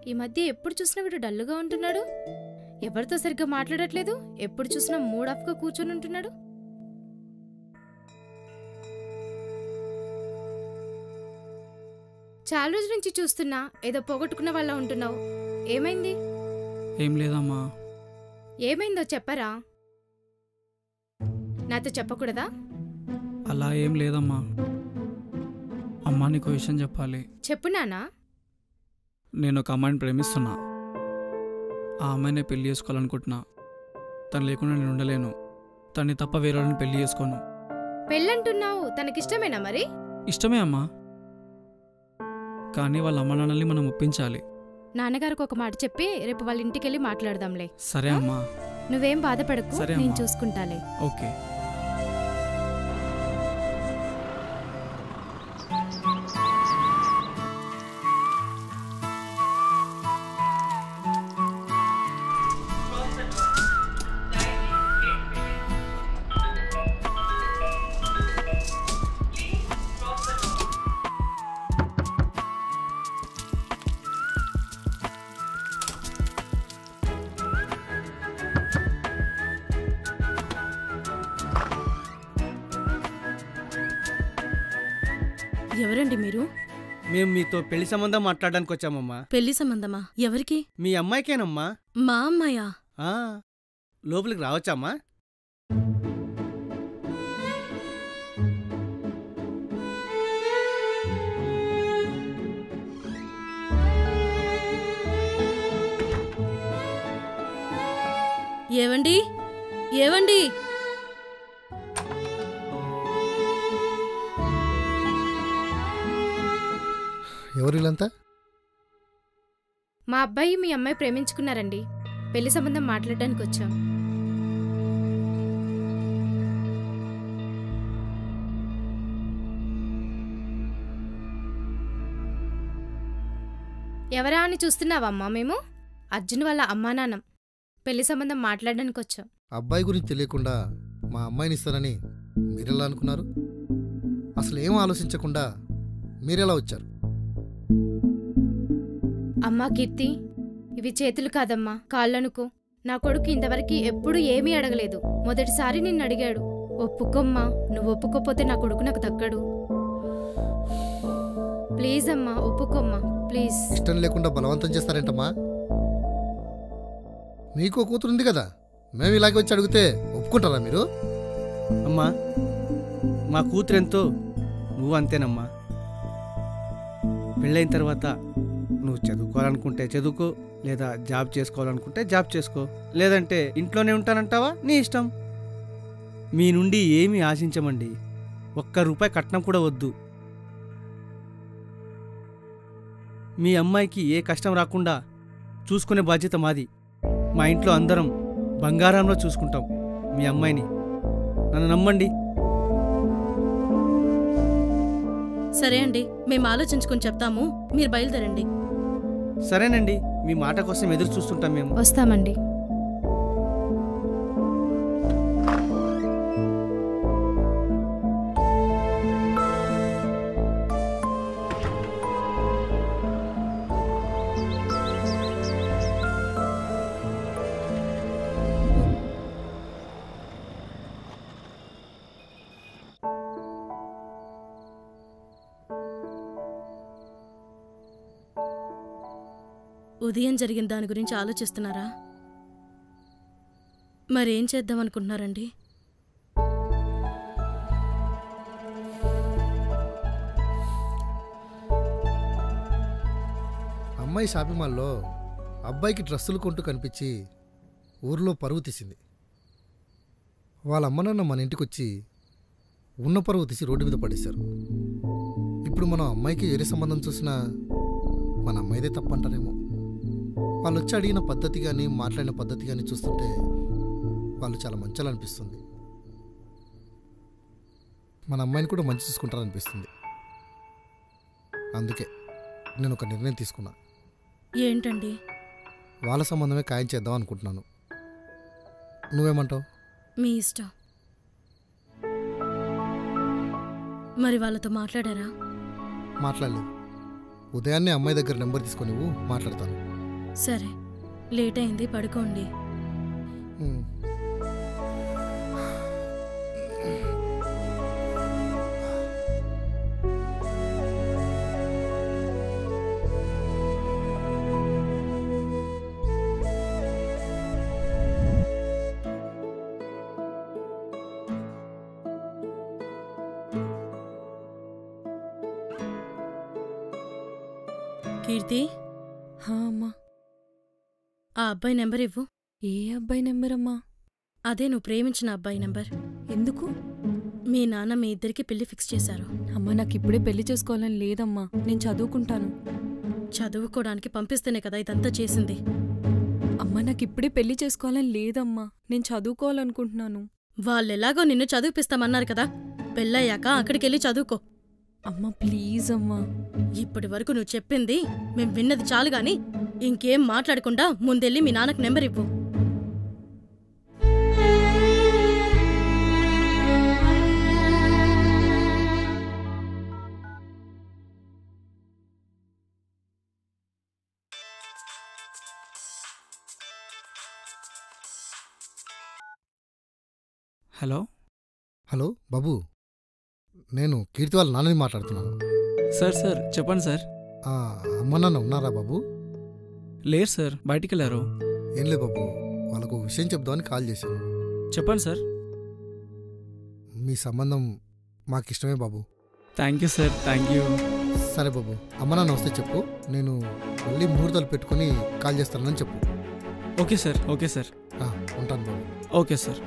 ఈ మధ్య ఎప్పుడు చూసినా వీడు డల్లుగా ఉంటున్నాడు. ఎవరితో సరిగ్గా మాట్లాడట్లేదు. ఎప్పుడు చూసినా మూడ్ ఆఫ్గా కూర్చొని ఉంటున్నాడు. చాలా రోజుల నుంచి చూస్తున్నా ఏదో పోగొట్టుకున్న వాళ్ళ ఉంటున్నావు. ఏమైంది? ఏం లేదమ్మా. ఏమైందో చెప్పరా? నాతో చెప్పకూడదా? అలా ఏం లేదమ్మా. అమ్మా నీకు విషయం చెప్పాలి. చెప్పు నాన్నా. నేను ఒక అమ్మాయిని ప్రేమిస్తున్నా. ఆ అమ్మాయిని పెళ్లి చేసుకోవాలనుకుంటున్నా. తను లేకుండా నేను ఉండలేను. తన్ని తప్ప వేరే వాళ్ళని పెళ్లి చేసుకోను. పెళ్ళంటున్నావు, తనకిష్టమేనా మరి? ఇష్టమే అమ్మా, కానీ వాళ్ళ అమ్మ నాన్నల్ని మనం ఒప్పించాలి. నాన్నగారికి ఒక మాట చెప్పి రేపు వాళ్ళ ఇంటికెళ్ళి మాట్లాడదాంలే. సరే అమ్మా. నువ్వేం బాధపడకు, నేను చూసుకుంటాలే. ఓకే. ఎవరండి మీరు? మేము మీతో పెళ్లి సంబంధం మాట్లాడడానికి వచ్చామమ్మా. పెళ్లి సంబంధమా? ఎవరికి? మీ అమ్మాయికేనమ్మా. మా అమ్మాయా? లోపలికి రావచ్చామ్మా? ఏవండి, ఏవండి, ఎవరిలంతా? మా అబ్బాయి మీ అమ్మాయి ప్రేమించుకున్నారండి. పెళ్లి సంబంధం మాట్లాడడానికి వచ్చాం. ఎవరా అని చూస్తున్నావమ్మా? మేము అర్జున్ వాళ్ళ అమ్మా నాన్నం. పెళ్లి సంబంధం మాట్లాడడానికి వచ్చాం. అబ్బాయి గురించి తెలియకుండా మా అమ్మాయిని ఇస్తానని మీరెలా అనుకున్నారు? అసలు ఏం ఆలోచించకుండా మీరెలా వచ్చారు? అమ్మా కీర్తి, ఇవి చేతులు కాదమ్మా, కాళ్ళనుకో. నా కొడుకు ఇంతవరకు ఎప్పుడూ ఏమీ అడగలేదు. మొదటిసారి నిన్ను అడిగాడు. ఒప్పుకోమ్మా, నువ్వు ఒప్పుకోపోతే నా కొడుకు నాకు దక్కడు. ప్లీజ్ అమ్మా, ఒప్పుకోమ్మా ప్లీజ్. ఇష్టం లేకుండా బలవంతం చేస్తారేంటమ్మా? మీకు కూతురుంది కదా, మేము ఇలాగే వచ్చి అడిగితే ఒప్పుకుంటారా మీరు? అమ్మా, మా కూతురెంతో నువ్వు అంతేనమ్మా. పెళ్ళైన తర్వాత నువ్వు చదువుకోవాలనుకుంటే చదువుకో, లేదా జాబ్ చేసుకోవాలనుకుంటే జాబ్ చేసుకో, లేదంటే ఇంట్లోనే ఉంటానంటావా? నీ ఇష్టం. మీ నుండి ఏమీ ఆశించమండి. ₹1 కట్నం కూడా వద్దు. మీ అమ్మాయికి ఏ కష్టం రాకుండా చూసుకునే బాధ్యత మాది. మా ఇంట్లో అందరం బంగారంలో చూసుకుంటాం మీ అమ్మాయిని. నన్ను నమ్మండి. సరే అండి, మేము ఆలోచించుకొని చెప్తాము. మీరు బయలుదేరండి. సరేనండి, మీ మాట కోసం ఎదురు చూస్తుంటాం మేము. వస్తామండి. ఉదయం జరిగిన దాని గురించి ఆలోచిస్తున్నారా? మరేం చేద్దాం అనుకుంటున్నారండి? అమ్మాయి షాపింగ్ మాల్లో అబ్బాయికి డ్రెస్సులు కొంటూ కనిపించి ఊర్లో పరువు తీసింది. వాళ్ళ అమ్మనన్న మన ఇంటికి వచ్చి ఉన్న పరువు తీసి రోడ్డు మీద పడేశారు. ఇప్పుడు మనం అమ్మాయికి వేరే సంబంధం చూసినా మన అమ్మాయిదే తప్పంటారేమో. వాళ్ళు వచ్చి అడిగిన పద్ధతి కానీ మాట్లాడిన పద్ధతి కానీ చూస్తుంటే వాళ్ళు చాలా మంచిగా అనిపిస్తుంది. మన అమ్మాయిని కూడా మంచి చూసుకుంటారనిపిస్తుంది. అందుకే నేను ఒక నిర్ణయం తీసుకున్నా. ఏంటండి? వాళ్ళ సంబంధమే ఖాయం చేద్దాం అనుకుంటున్నాను. నువ్వేమంటావు? మీ ఇష్టం. మరి వాళ్ళతో మాట్లాడారా? మాట్లాడలేదు. ఉదయాన్నే అమ్మాయి దగ్గర నెంబర్ తీసుకొని మాట్లాడతాను. సరే, లేట్ అయింది, పడుకోండి. ఉమ్. కీర్తి, హా అమ్మా. ఆ అబ్బాయి నెంబర్ ఇవ్వు. ఏ అబ్బాయి నెంబర్ అమ్మా? అదే నువ్వు ప్రేమించిన అబ్బాయి నెంబర్. ఎందుకు? మీ నాన్న మీ ఇద్దరికి పెళ్లి ఫిక్స్ చేశారు. అమ్మా, నాకు ఇప్పుడే పెళ్లి చేసుకోవాలని లేదమ్మా. నేను చదువుకుంటాను. చదువుకోవడానికి పంపిస్తేనే కదా ఇదంతా చేసింది. అమ్మా, నాకు ఇప్పుడే పెళ్లి చేసుకోవాలని లేదమ్మా. నేను చదువుకోవాలనుకుంటున్నాను. వాళ్ళెలాగో నిన్ను చదివిపిస్తామన్నారు కదా, పెళ్ళయ్యాక అక్కడికెళ్ళి చదువుకో. అమ్మా ప్లీజ్ అమ్మా. ఇప్పటి వరకు నువ్వు చెప్పింది మేం విన్నది చాలు గాని ఇంకేం మాట్లాడకుండా ముందెళ్ళి మీ నాన్నకు నెంబర్ ఇవ్వు. హలో హలో బాబు, నేను కీర్తి వాళ్ళ నాన్నని మాట్లాడుతున్నాను. సార్ సార్ చెప్పండి సార్. ఆ, అమ్మ నాన్న ఉన్నారా బాబు? లేరు సార్, బయటికి వెళ్ళారు. ఏం లేదు బాబు, వాళ్ళకు విషయం చెప్దామని కాల్ చేశాను. చెప్పండి సార్. మీ సంబంధం మాకు ఇష్టమే బాబు. Thank you sir, thank you. సరే బాబు, అమ్మ నాన్న వస్తే చెప్పు, నేను మళ్ళీ ముహూర్తాలు పెట్టుకుని కాల్ చేస్తానని చెప్పు. Okay sir, okay sir. ఉంటాను బాబు. Okay sir.